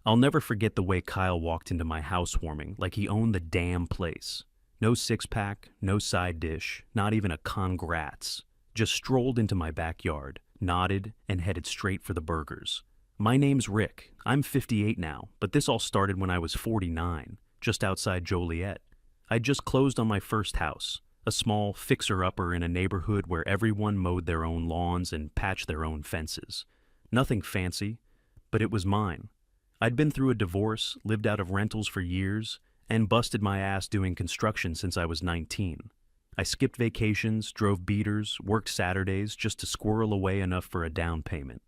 I'll never forget the way Kyle walked into my housewarming like he owned the damn place. No six-pack, no side dish, not even a congrats. Just strolled into my backyard, nodded, and headed straight for the burgers. My name's Rick. I'm 58 now, but this all started when I was 49, just outside Joliet. I'd just closed on my first house, a small fixer-upper in a neighborhood where everyone mowed their own lawns and patched their own fences. Nothing fancy, but it was mine. I'd been through a divorce, lived out of rentals for years, and busted my ass doing construction since I was 19. I skipped vacations, drove beaters, worked Saturdays just to squirrel away enough for a down payment.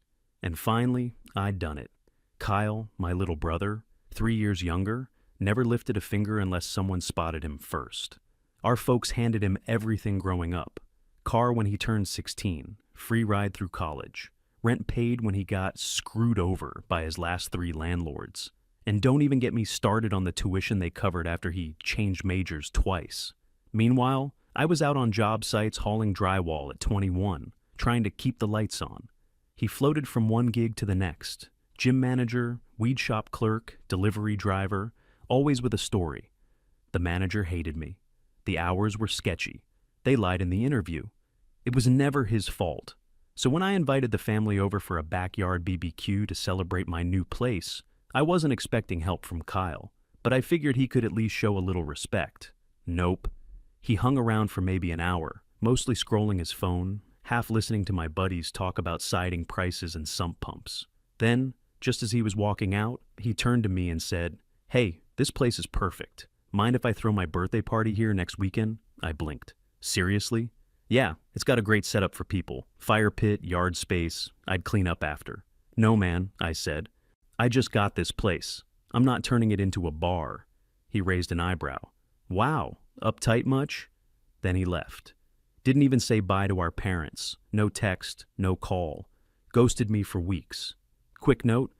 And finally, I'd done it. Kyle, my little brother, 3 years younger, never lifted a finger unless someone spotted him first. Our folks handed him everything growing up. Car when he turned 16, free ride through college. Rent paid when he got screwed over by his last 3 landlords. And don't even get me started on the tuition they covered after he changed majors twice. Meanwhile, I was out on job sites hauling drywall at 21, trying to keep the lights on. He floated from one gig to the next. Gym manager, weed shop clerk, delivery driver, always with a story. The manager hated me. The hours were sketchy. They lied in the interview. It was never his fault. So when I invited the family over for a backyard BBQ to celebrate my new place, I wasn't expecting help from Kyle, but I figured he could at least show a little respect. Nope. He hung around for maybe an hour, mostly scrolling his phone, half listening to my buddies talk about siding prices and sump pumps. Then, just as he was walking out, he turned to me and said, "Hey, this place is perfect. Mind if I throw my birthday party here next weekend?" I blinked. "Seriously?" "Yeah, it's got a great setup for people. Fire pit, yard space. I'd clean up after." "No, man," I said. "I just got this place. I'm not turning it into a bar." He raised an eyebrow. "Wow, uptight much?" Then he left. Didn't even say bye to our parents. No text, no call. Ghosted me for weeks. Quick note,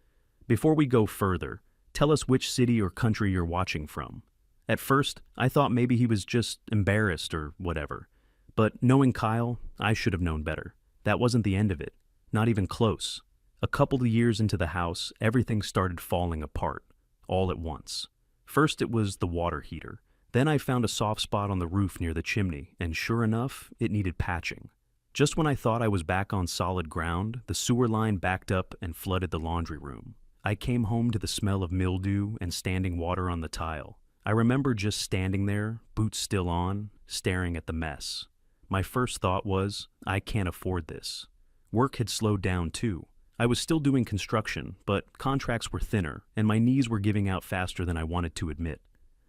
before we go further, tell us which city or country you're watching from. At first, I thought maybe he was just embarrassed or whatever. But knowing Kyle, I should have known better. That wasn't the end of it. Not even close. A couple of years into the house, everything started falling apart, all at once. First it was the water heater. Then I found a soft spot on the roof near the chimney, and sure enough, it needed patching. Just when I thought I was back on solid ground, the sewer line backed up and flooded the laundry room. I came home to the smell of mildew and standing water on the tile. I remember just standing there, boots still on, staring at the mess. My first thought was, I can't afford this. Work had slowed down too. I was still doing construction, but contracts were thinner, and my knees were giving out faster than I wanted to admit.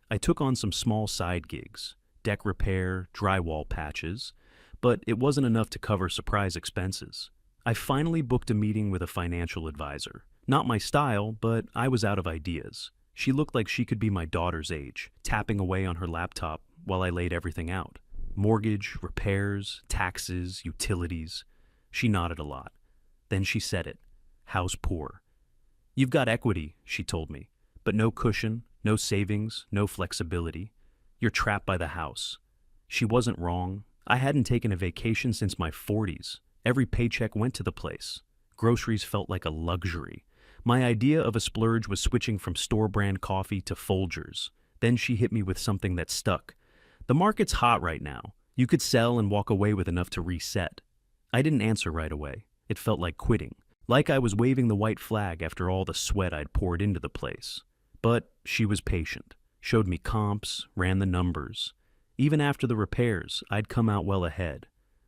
I took on some small side gigs, deck repair, drywall patches, but it wasn't enough to cover surprise expenses. I finally booked a meeting with a financial advisor. Not my style, but I was out of ideas. She looked like she could be my daughter's age, tapping away on her laptop while I laid everything out. Mortgage, repairs, taxes, utilities. She nodded a lot. Then she said it. House poor. "You've got equity," she told me, "but no cushion, no savings, no flexibility. You're trapped by the house." She wasn't wrong. I hadn't taken a vacation since my 40s. Every paycheck went to the place. Groceries felt like a luxury. My idea of a splurge was switching from store-brand coffee to Folgers. Then she hit me with something that stuck. "The market's hot right now. You could sell and walk away with enough to reset." I didn't answer right away. It felt like quitting. Like I was waving the white flag after all the sweat I'd poured into the place. But she was patient. Showed me comps, ran the numbers. Even after the repairs, I'd come out well ahead.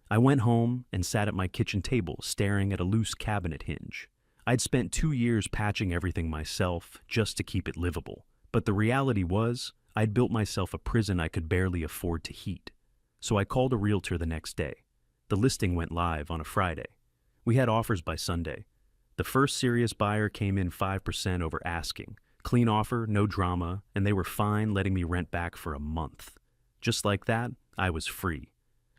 I went home and sat at my kitchen table staring at a loose cabinet hinge. I'd spent 2 years patching everything myself just to keep it livable. But the reality was, I'd built myself a prison I could barely afford to heat. So I called a realtor the next day. The listing went live on a Friday. We had offers by Sunday. The first serious buyer came in 5% over asking. Clean offer, no drama, and they were fine letting me rent back for a month. Just like that, I was free.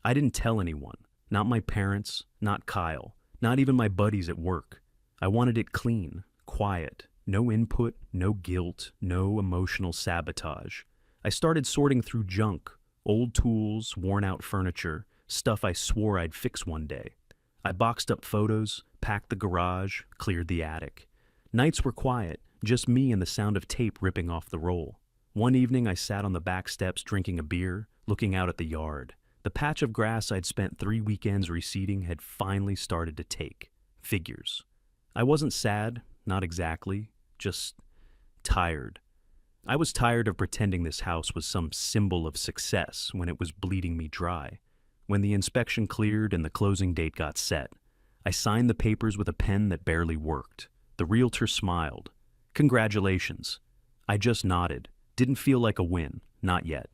I didn't tell anyone. Not my parents, not Kyle, not even my buddies at work. I wanted it clean, quiet, no input, no guilt, no emotional sabotage. I started sorting through junk, old tools, worn-out furniture, stuff I swore I'd fix one day. I boxed up photos, packed the garage, cleared the attic. Nights were quiet, just me and the sound of tape ripping off the roll. One evening I sat on the back steps drinking a beer, looking out at the yard. The patch of grass I'd spent 3 weekends reseeding had finally started to take figures. I wasn't sad, not exactly, just tired. I was tired of pretending this house was some symbol of success when it was bleeding me dry. When the inspection cleared and the closing date got set, I signed the papers with a pen that barely worked. The realtor smiled. "Congratulations." I just nodded. Didn't feel like a win, not yet.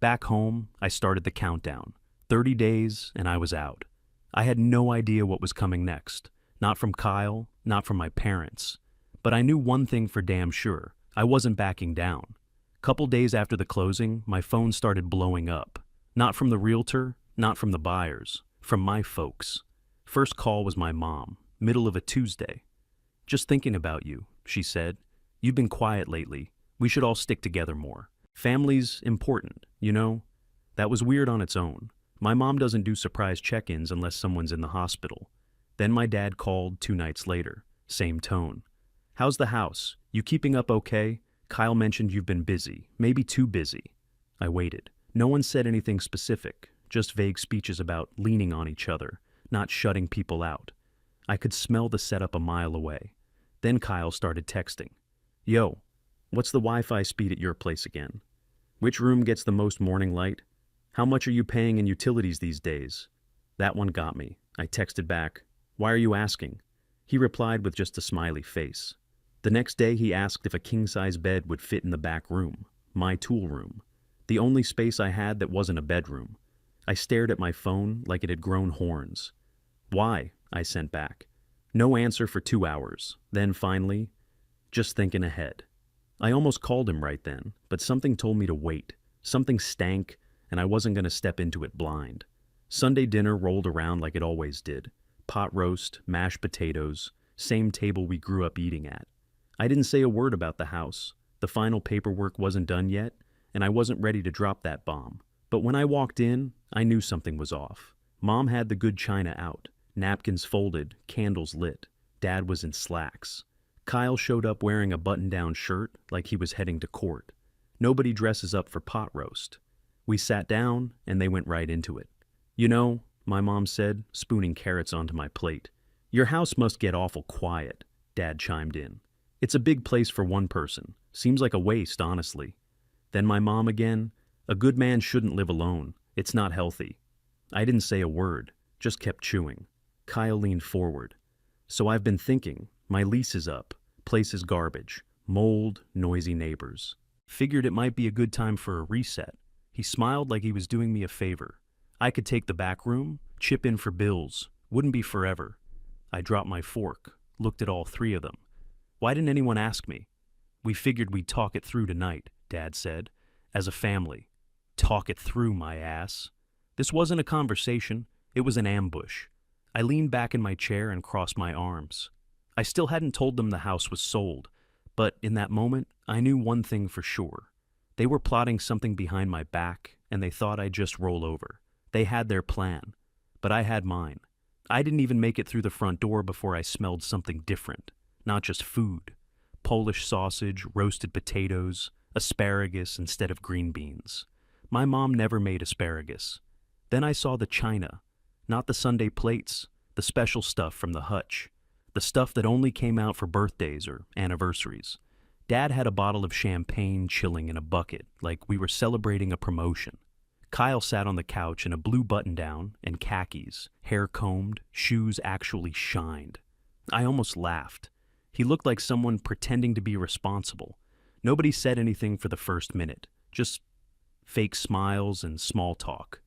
Back home, I started the countdown. 30 days, and I was out. I had no idea what was coming next. Not from Kyle, not from my parents. But I knew one thing for damn sure. I wasn't backing down. Couple days after the closing, my phone started blowing up. Not from the realtor, not from the buyers, from my folks. First call was my mom, middle of a Tuesday. "Just thinking about you," she said. "You've been quiet lately. We should all stick together more. Family's important, you know?" That was weird on its own. My mom doesn't do surprise check-ins unless someone's in the hospital. Then my dad called 2 nights later. Same tone. "How's the house? You keeping up okay? Kyle mentioned you've been busy, maybe too busy." I waited. No one said anything specific, just vague speeches about leaning on each other, not shutting people out. I could smell the setup a mile away. Then Kyle started texting. "Yo, what's the Wi-Fi speed at your place again? Which room gets the most morning light? How much are you paying in utilities these days?" That one got me. I texted back, "Why are you asking?" He replied with just a smiley face. The next day he asked if a king-size bed would fit in the back room, my tool room, the only space I had that wasn't a bedroom. I stared at my phone like it had grown horns. "Why?" I sent back. No answer for 2 hours. Then finally, "Just thinking ahead." I almost called him right then, but something told me to wait. Something stank, and I wasn't going to step into it blind. Sunday dinner rolled around like it always did. Pot roast, mashed potatoes, same table we grew up eating at. I didn't say a word about the house. The final paperwork wasn't done yet, and I wasn't ready to drop that bomb. But when I walked in, I knew something was off. Mom had the good china out, napkins folded, candles lit. Dad was in slacks. Kyle showed up wearing a button-down shirt like he was heading to court. Nobody dresses up for pot roast. We sat down, and they went right into it. "You know," my mom said, spooning carrots onto my plate. "Your house must get awful quiet," Dad chimed in. "It's a big place for one person. Seems like a waste, honestly." Then my mom again, "A good man shouldn't live alone. It's not healthy." I didn't say a word, just kept chewing. Kyle leaned forward. "So I've been thinking, my lease is up, place is garbage, mold, noisy neighbors. Figured it might be a good time for a reset." He smiled like he was doing me a favor. "I could take the back room, chip in for bills, wouldn't be forever." I dropped my fork, looked at all 3 of them. "Why didn't anyone ask me?" "We figured we'd talk it through tonight," Dad said. "As a family." Talk it through, my ass. This wasn't a conversation, it was an ambush. I leaned back in my chair and crossed my arms. I still hadn't told them the house was sold, but in that moment, I knew one thing for sure. They were plotting something behind my back, and they thought I'd just roll over. They had their plan, but I had mine. I didn't even make it through the front door before I smelled something different. Not just food. Polish sausage, roasted potatoes, asparagus instead of green beans. My mom never made asparagus. Then I saw the china. Not the Sunday plates, the special stuff from the hutch. The stuff that only came out for birthdays or anniversaries. Dad had a bottle of champagne chilling in a bucket, like we were celebrating a promotion. Kyle sat on the couch in a blue button-down and khakis, hair combed, shoes actually shined. I almost laughed. He looked like someone pretending to be responsible. Nobody said anything for the first minute, just fake smiles and small talk.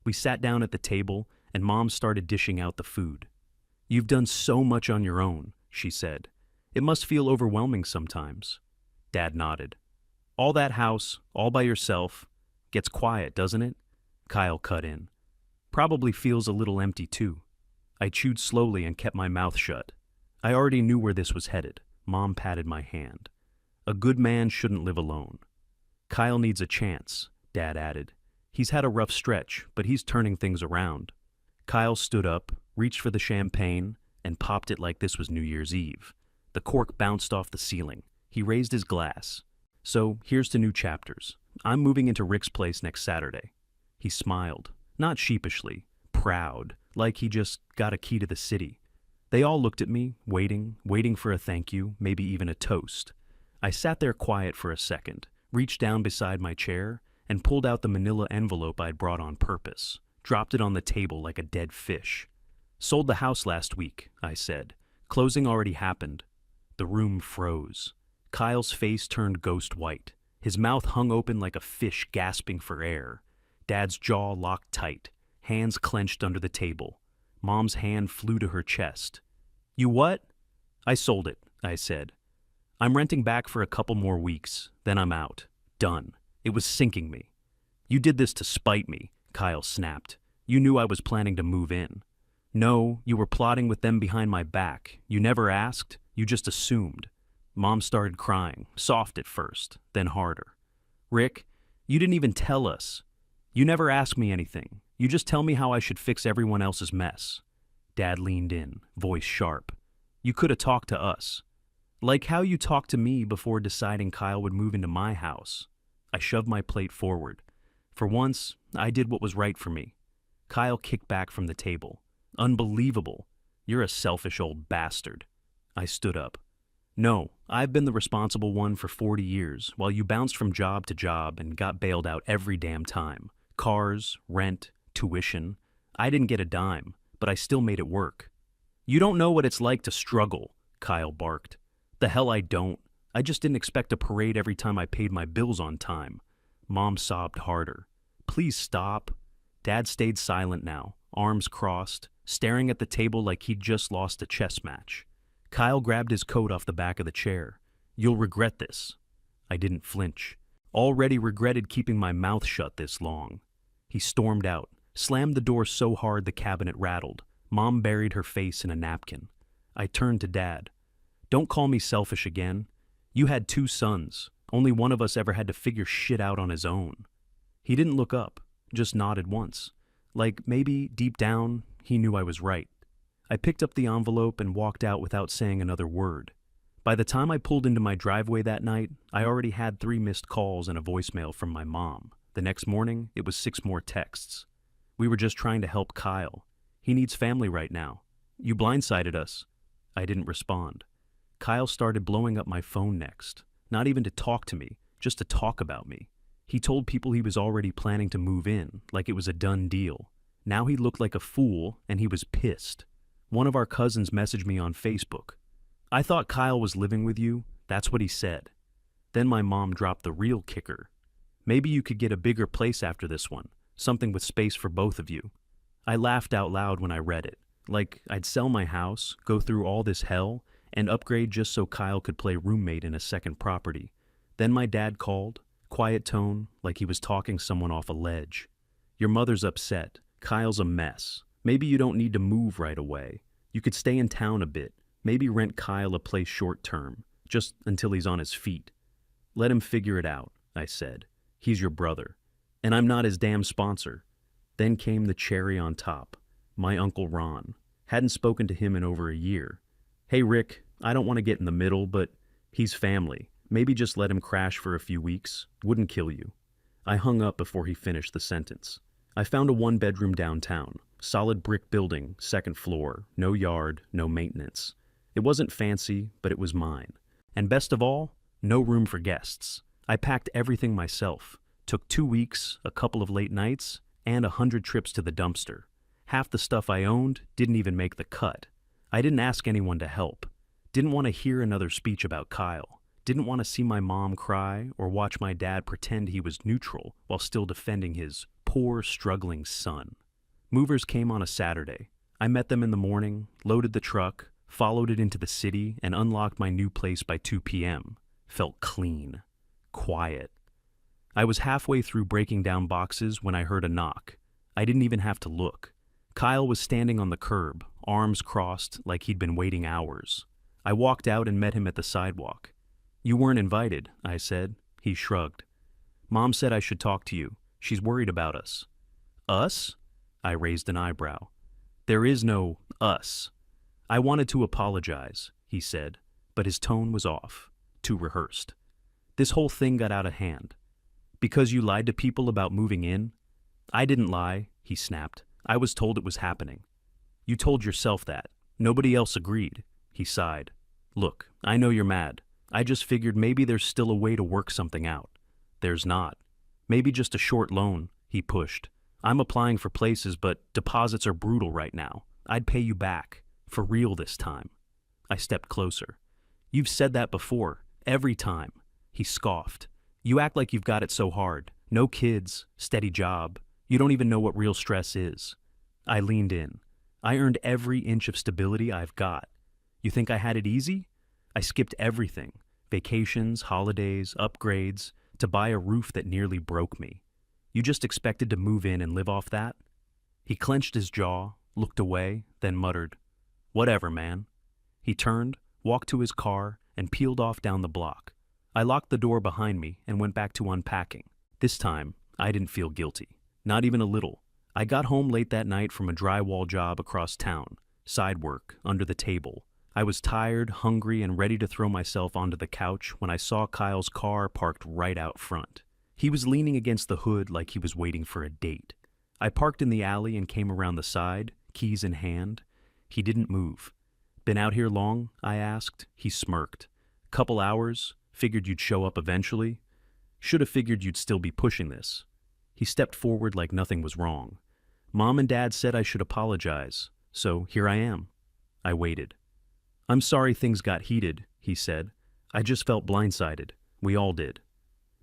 We sat down at the table, and Mom started dishing out the food. "You've done so much on your own," she said. "It must feel overwhelming sometimes." Dad nodded. "All that house, all by yourself, gets quiet, doesn't it?" Kyle cut in. "Probably feels a little empty too." I chewed slowly and kept my mouth shut. I already knew where this was headed. Mom patted my hand. "A good man shouldn't live alone." "Kyle needs a chance," Dad added. "He's had a rough stretch, but he's turning things around." Kyle stood up, reached for the champagne, and popped it like this was New Year's Eve. The cork bounced off the ceiling. He raised his glass. So, here's to new chapters. I'm moving into Rick's place next Saturday. He smiled, not sheepishly, proud, like he just got a key to the city. They all looked at me, waiting for a thank you, maybe even a toast. I sat there quiet for a second, reached down beside my chair, and pulled out the manila envelope I'd brought on purpose, dropped it on the table like a dead fish. Sold the house last week, I said. Closing already happened. The room froze. Kyle's face turned ghost white. His mouth hung open like a fish gasping for air. Dad's jaw locked tight, hands clenched under the table. Mom's hand flew to her chest. You what? I sold it, I said. I'm renting back for a couple more weeks, then I'm out. Done. It was sinking me. You did this to spite me, Kyle snapped. You knew I was planning to move in. No, you were plotting with them behind my back. You never asked, you just assumed. Mom started crying, soft at first, then harder. Rick, you didn't even tell us. You never ask me anything. You just tell me how I should fix everyone else's mess. Dad leaned in, voice sharp. You could have talked to us. Like how you talked to me before deciding Kyle would move into my house. I shoved my plate forward. For once, I did what was right for me. Kyle kicked back from the table. Unbelievable. You're a selfish old bastard. I stood up. No, I've been the responsible one for 40 years, while you bounced from job to job and got bailed out every damn time. Cars, rent, tuition. I didn't get a dime, but I still made it work. You don't know what it's like to struggle, Kyle barked. The hell I don't. I just didn't expect a parade every time I paid my bills on time. Mom sobbed harder. Please stop. Dad stayed silent now, arms crossed, staring at the table like he'd just lost a chess match. Kyle grabbed his coat off the back of the chair. You'll regret this. I didn't flinch. Already regretted keeping my mouth shut this long. He stormed out, slammed the door so hard the cabinet rattled. Mom buried her face in a napkin. I turned to Dad. Don't call me selfish again. You had 2 sons. Only one of us ever had to figure shit out on his own. He didn't look up, just nodded once. Like maybe, deep down, he knew I was right. I picked up the envelope and walked out without saying another word. By the time I pulled into my driveway that night, I already had 3 missed calls and a voicemail from my mom. The next morning, it was 6 more texts. We were just trying to help Kyle. He needs family right now. You blindsided us. I didn't respond. Kyle started blowing up my phone next. Not even to talk to me, just to talk about me. He told people he was already planning to move in, like it was a done deal. Now he looked like a fool, and he was pissed. One of our cousins messaged me on Facebook. I thought Kyle was living with you. That's what he said. Then my mom dropped the real kicker. Maybe you could get a bigger place after this one, something with space for both of you. I laughed out loud when I read it. Like I'd sell my house, go through all this hell, and upgrade just so Kyle could play roommate in a second property. Then my dad called, quiet tone, like he was talking someone off a ledge. Your mother's upset. Kyle's a mess. Maybe you don't need to move right away. You could stay in town a bit. Maybe rent Kyle a place short term, just until he's on his feet. Let him figure it out, I said. He's your brother. And I'm not his damn sponsor. Then came the cherry on top. My Uncle Ron. Hadn't spoken to him in over a year. Hey Rick, I don't want to get in the middle, but he's family. Maybe just let him crash for a few weeks. Wouldn't kill you. I hung up before he finished the sentence. I found a 1-bedroom downtown. Solid brick building, 2nd floor, no yard, no maintenance. It wasn't fancy, but it was mine. And best of all, no room for guests. I packed everything myself. Took 2 weeks, a couple of late nights, and 100 trips to the dumpster. Half the stuff I owned didn't even make the cut. I didn't ask anyone to help. Didn't want to hear another speech about Kyle. Didn't want to see my mom cry or watch my dad pretend he was neutral while still defending his poor, struggling son. Movers came on a Saturday. I met them in the morning, loaded the truck, followed it into the city, and unlocked my new place by 2 p.m. Felt clean. Quiet. I was halfway through breaking down boxes when I heard a knock. I didn't even have to look. Kyle was standing on the curb, arms crossed like he'd been waiting hours. I walked out and met him at the sidewalk. You weren't invited, I said. He shrugged. Mom said I should talk to you. She's worried about us. Us? I raised an eyebrow. There is no us. I wanted to apologize, he said, but his tone was off. too rehearsed. This whole thing got out of hand. Because you lied to people about moving in? I didn't lie, he snapped. I was told it was happening. You told yourself that. Nobody else agreed, he sighed. Look, I know you're mad. I just figured maybe there's still a way to work something out. There's not. Maybe just a short loan, he pushed. I'm applying for places, but deposits are brutal right now. I'd pay you back. For real this time. I stepped closer. You've said that before. Every time. He scoffed. You act like you've got it so hard. No kids, steady job. You don't even know what real stress is. I leaned in. I earned every inch of stability I've got. You think I had it easy? I skipped everything. Vacations, holidays, upgrades, to buy a roof that nearly broke me. You just expected to move in and live off that? He clenched his jaw, looked away, then muttered, Whatever, man. He turned, walked to his car, and peeled off down the block. I locked the door behind me and went back to unpacking. This time, I didn't feel guilty. Not even a little. I got home late that night from a drywall job across town. Side work, under the table. I was tired, hungry, and ready to throw myself onto the couch when I saw Kyle's car parked right out front. He was leaning against the hood like he was waiting for a date. I parked in the alley and came around the side, keys in hand. He didn't move. Been out here long? I asked. He smirked. Couple hours? Figured you'd show up eventually? Should have figured you'd still be pushing this. He stepped forward like nothing was wrong. Mom and Dad said I should apologize, so here I am. I waited. I'm sorry things got heated, he said. I just felt blindsided. We all did.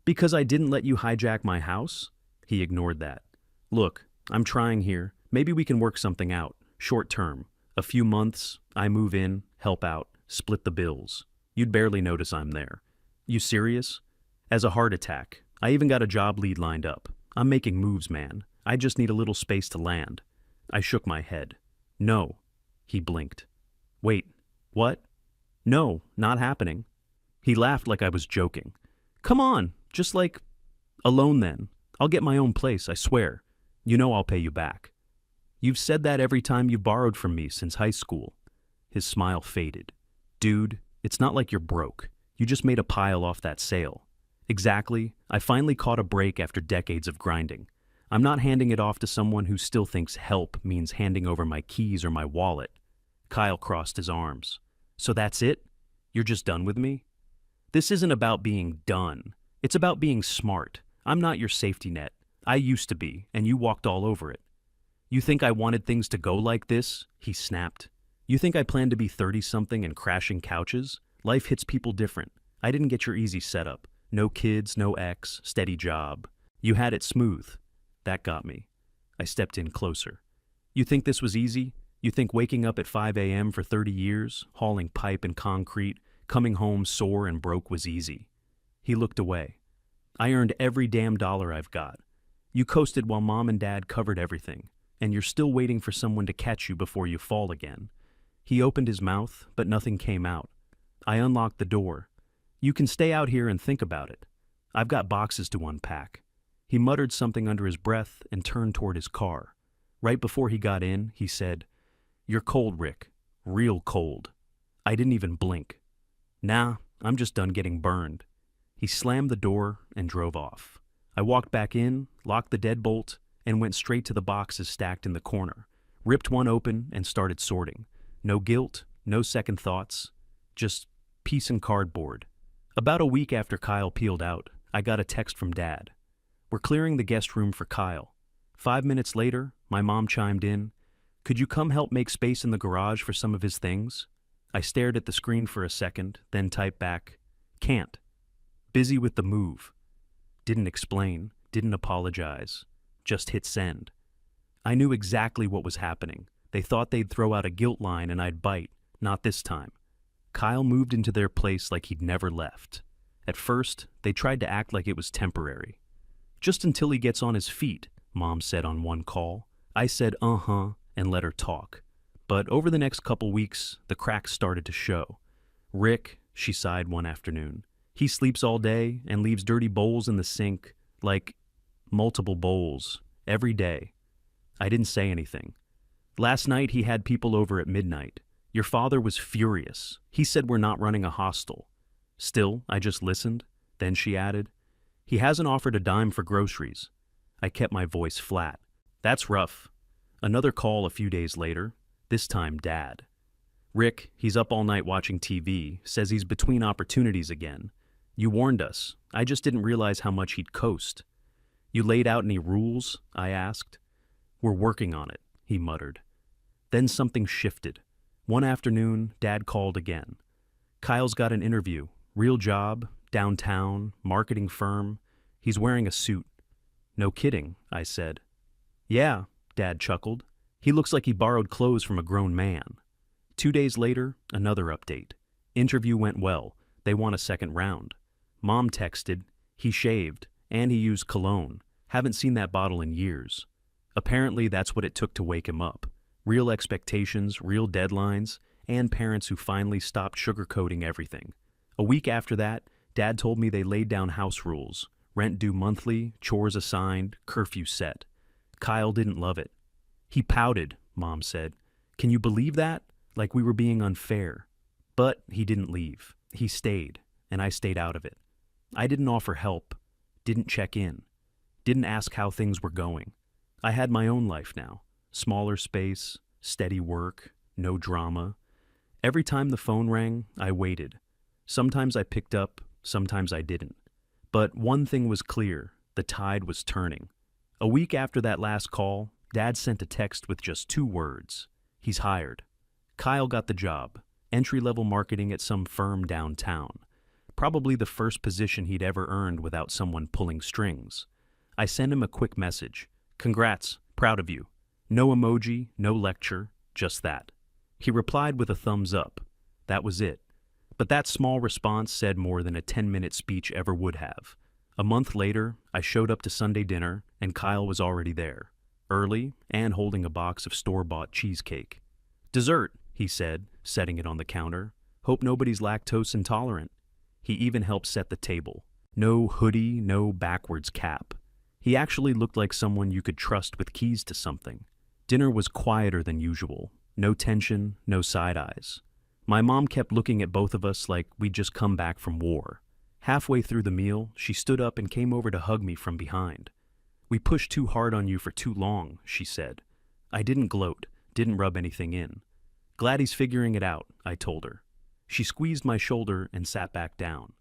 Because I didn't let you hijack my house? He ignored that. Look, I'm trying here. Maybe we can work something out. Short term. A few months, I move in, help out, split the bills. You'd barely notice I'm there. You serious? As a heart attack. I even got a job lead lined up. I'm making moves, man. I just need a little space to land. I shook my head. No. He blinked. Wait, what? No, not happening. He laughed like I was joking. Come on, just like... Alone then. I'll get my own place, I swear. You know I'll pay you back. You've said that every time you borrowed from me since high school. His smile faded. Dude, it's not like you're broke. You just made a pile off that sale. Exactly. I finally caught a break after decades of grinding. I'm not handing it off to someone who still thinks help means handing over my keys or my wallet. Kyle crossed his arms. So that's it? You're just done with me? This isn't about being done. It's about being smart. I'm not your safety net. I used to be, and you walked all over it. You think I wanted things to go like this? He snapped. You think I planned to be 30-something and crashing couches? Life hits people different. I didn't get your easy setup. No kids, no ex, steady job. You had it smooth. That got me. I stepped in closer. You think this was easy? You think waking up at 5 a.m. for 30 years, hauling pipe and concrete, coming home sore and broke was easy? He looked away. I earned every damn dollar I've got. You coasted while Mom and Dad covered everything, and you're still waiting for someone to catch you before you fall again. He opened his mouth, but nothing came out. I unlocked the door. You can stay out here and think about it. I've got boxes to unpack. He muttered something under his breath and turned toward his car. Right before he got in, he said, You're cold, Rick. Real cold. I didn't even blink. Nah, I'm just done getting burned. He slammed the door and drove off. I walked back in, locked the deadbolt, and went straight to the boxes stacked in the corner, ripped one open and started sorting. No guilt, no second thoughts, just peace and cardboard. About a week after Kyle peeled out, I got a text from Dad. We're clearing the guest room for Kyle. 5 minutes later, my mom chimed in, Could you come help make space in the garage for some of his things? I stared at the screen for a second, then typed back, Can't. Busy with the move. Didn't explain, didn't apologize, just hit send. I knew exactly what was happening. They thought they'd throw out a guilt line and I'd bite. Not this time. Kyle moved into their place like he'd never left. At first, they tried to act like it was temporary. Just until he gets on his feet, Mom said on one call. I said uh-huh and let her talk. But over the next couple weeks, the cracks started to show. Rick, she sighed one afternoon, he sleeps all day and leaves dirty bowls in the sink, like multiple bowls, every day. I didn't say anything. Last night he had people over at midnight. Your father was furious. He said we're not running a hostel. Still, I just listened. Then she added, "He hasn't offered a dime for groceries." I kept my voice flat. "That's rough." Another call a few days later, this time Dad. "Rick, he's up all night watching TV, says he's between opportunities again. You warned us. I just didn't realize how much he'd coast." "You laid out any rules?" I asked. "We're working on it," he muttered. Then something shifted. One afternoon, Dad called again. "Kyle's got an interview. Real job, downtown, marketing firm. He's wearing a suit." "No kidding," I said. "Yeah," Dad chuckled. "He looks like he borrowed clothes from a grown man." 2 days later, another update. Interview went well. They won a second round. Mom texted, "He shaved, and he used cologne. Haven't seen that bottle in years." Apparently, that's what it took to wake him up. Real expectations, real deadlines, and parents who finally stopped sugarcoating everything. A week after that, Dad told me they laid down house rules. Rent due monthly, chores assigned, curfew set. Kyle didn't love it. "He pouted," Mom said. "Can you believe that? Like we were being unfair." But he didn't leave. He stayed, and I stayed out of it. I didn't offer help, didn't check in, didn't ask how things were going. I had my own life now. Smaller space, steady work, no drama. Every time the phone rang, I waited. Sometimes I picked up, sometimes I didn't. But one thing was clear, the tide was turning. A week after that last call, Dad sent a text with just 2 words. He's hired. Kyle got the job, entry-level marketing at some firm downtown. Probably the first position he'd ever earned without someone pulling strings. I sent him a quick message. "Congrats, proud of you." No emoji, no lecture, just that. He replied with a thumbs up. That was it. But that small response said more than a 10-minute speech ever would have. A month later, I showed up to Sunday dinner, and Kyle was already there, early and holding a box of store-bought cheesecake. "Dessert," he said, setting it on the counter. "Hope nobody's lactose intolerant." He even helped set the table. No hoodie, no backwards cap. He actually looked like someone you could trust with keys to something. Dinner was quieter than usual. No tension, no side eyes. My mom kept looking at both of us like we'd just come back from war. Halfway through the meal, she stood up and came over to hug me from behind. "We pushed too hard on you for too long," she said. I didn't gloat, didn't rub anything in. "Glad he's figuring it out," I told her. She squeezed my shoulder and sat back down.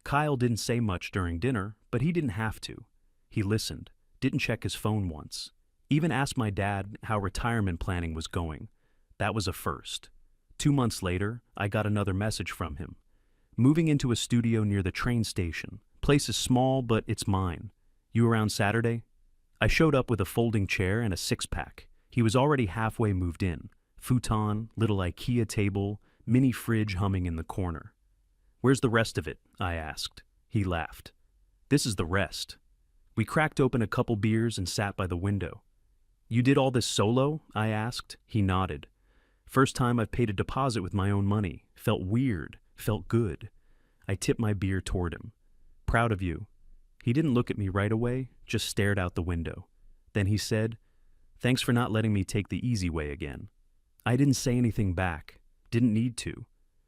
Kyle didn't say much during dinner, but he didn't have to. He listened, didn't check his phone once. Even asked my dad how retirement planning was going. That was a first. 2 months later, I got another message from him. "Moving into a studio near the train station. Place is small, but it's mine. You around Saturday?" I showed up with a folding chair and a 6-pack. He was already halfway moved in. Futon, little IKEA table, mini fridge humming in the corner. "Where's the rest of it?" I asked. He laughed. "This is the rest." We cracked open a couple beers and sat by the window. "You did all this solo?" I asked. He nodded. "First time I've paid a deposit with my own money. Felt weird. Felt good." I tipped my beer toward him. "Proud of you." He didn't look at me right away, just stared out the window. Then he said, "Thanks for not letting me take the easy way again." I didn't say anything back. Didn't need to.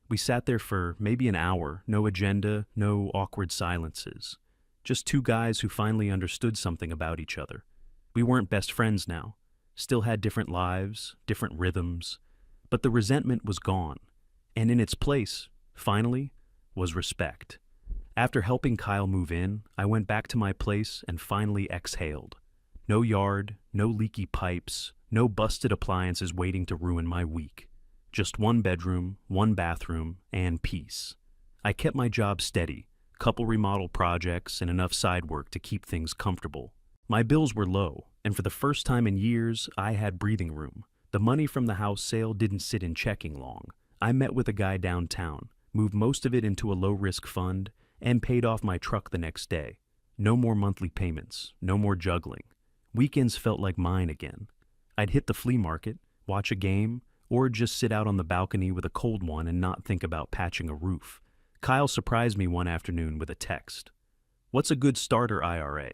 We sat there for maybe an hour, no agenda, no awkward silences. Just 2 guys who finally understood something about each other. We weren't best friends now. Still had different lives, different rhythms. But the resentment was gone. And in its place, finally, was respect. After helping Kyle move in, I went back to my place and finally exhaled. No yard, no leaky pipes, no busted appliances waiting to ruin my week. Just 1 bedroom, 1 bathroom, and peace. I kept my job steady, couple remodel projects and enough side work to keep things comfortable. My bills were low, and for the first time in years, I had breathing room. The money from the house sale didn't sit in checking long. I met with a guy downtown, moved most of it into a low-risk fund, and paid off my truck the next day. No more monthly payments, no more juggling. Weekends felt like mine again. I'd hit the flea market, watch a game, or just sit out on the balcony with a cold one and not think about patching a roof. Kyle surprised me one afternoon with a text. "What's a good starter IRA?"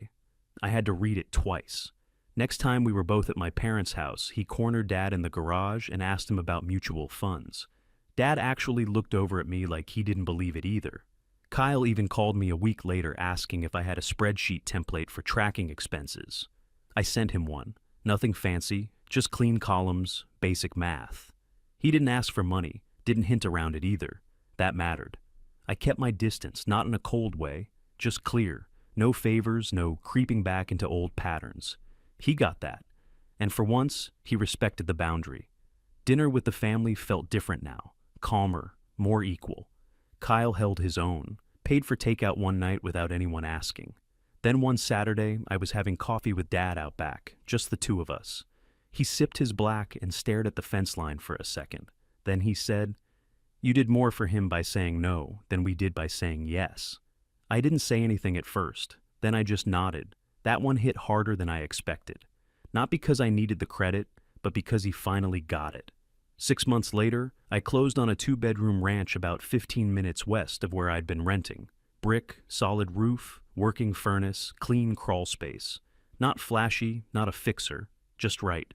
I had to read it twice. Next time we were both at my parents' house, he cornered Dad in the garage and asked him about mutual funds. Dad actually looked over at me like he didn't believe it either. Kyle even called me a week later asking if I had a spreadsheet template for tracking expenses. I sent him one. Nothing fancy, just clean columns, basic math. He didn't ask for money, didn't hint around it either. That mattered. I kept my distance, not in a cold way, just clear. No favors, no creeping back into old patterns. He got that. And for once, he respected the boundary. Dinner with the family felt different now, calmer, more equal. Kyle held his own, paid for takeout one night without anyone asking. Then one Saturday, I was having coffee with Dad out back, just the two of us. He sipped his black and stared at the fence line for a second. Then he said, "You did more for him by saying no than we did by saying yes." I didn't say anything at first. Then I just nodded. That one hit harder than I expected. Not because I needed the credit, but because he finally got it. 6 months later, I closed on a 2-bedroom ranch about 15 minutes west of where I'd been renting. Brick, solid roof, working furnace, clean crawl space. Not flashy, not a fixer, just right.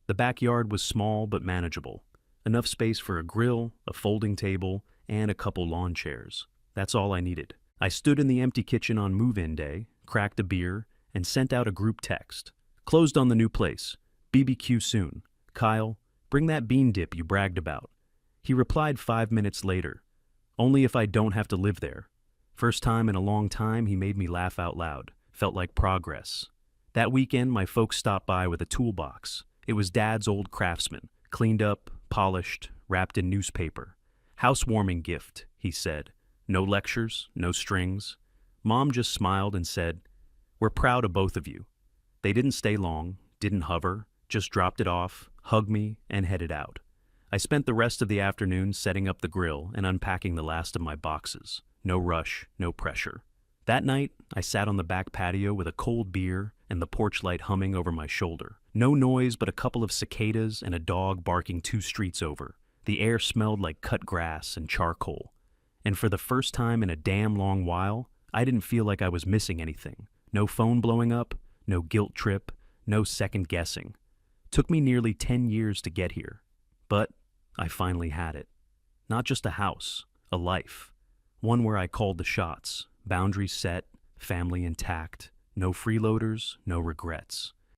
The backyard was small but manageable. Enough space for a grill, a folding table, and a couple lawn chairs. That's all I needed. I stood in the empty kitchen on move-in day, cracked a beer, and sent out a group text. Closed on the new place. BBQ soon. Kyle, bring that bean dip you bragged about. He replied 5 minutes later. Only if I don't have to live there. First time in a long time, he made me laugh out loud. Felt like progress. That weekend, my folks stopped by with a toolbox. It was Dad's old Craftsman, cleaned up, polished, wrapped in newspaper. Housewarming gift, he said. No lectures, no strings. Mom just smiled and said, "We're proud of both of you." They didn't stay long, didn't hover, just dropped it off, hugged me, and headed out. I spent the rest of the afternoon setting up the grill and unpacking the last of my boxes. No rush, no pressure. That night, I sat on the back patio with a cold beer and the porch light humming over my shoulder. No noise but a couple of cicadas and a dog barking 2 streets over. The air smelled like cut grass and charcoal. And for the first time in a damn long while, I didn't feel like I was missing anything. No phone blowing up, no guilt trip, no second guessing. Took me nearly 10 years to get here. But I finally had it. Not just a house, a life. One where I called the shots, boundaries set, family intact, no freeloaders, no regrets.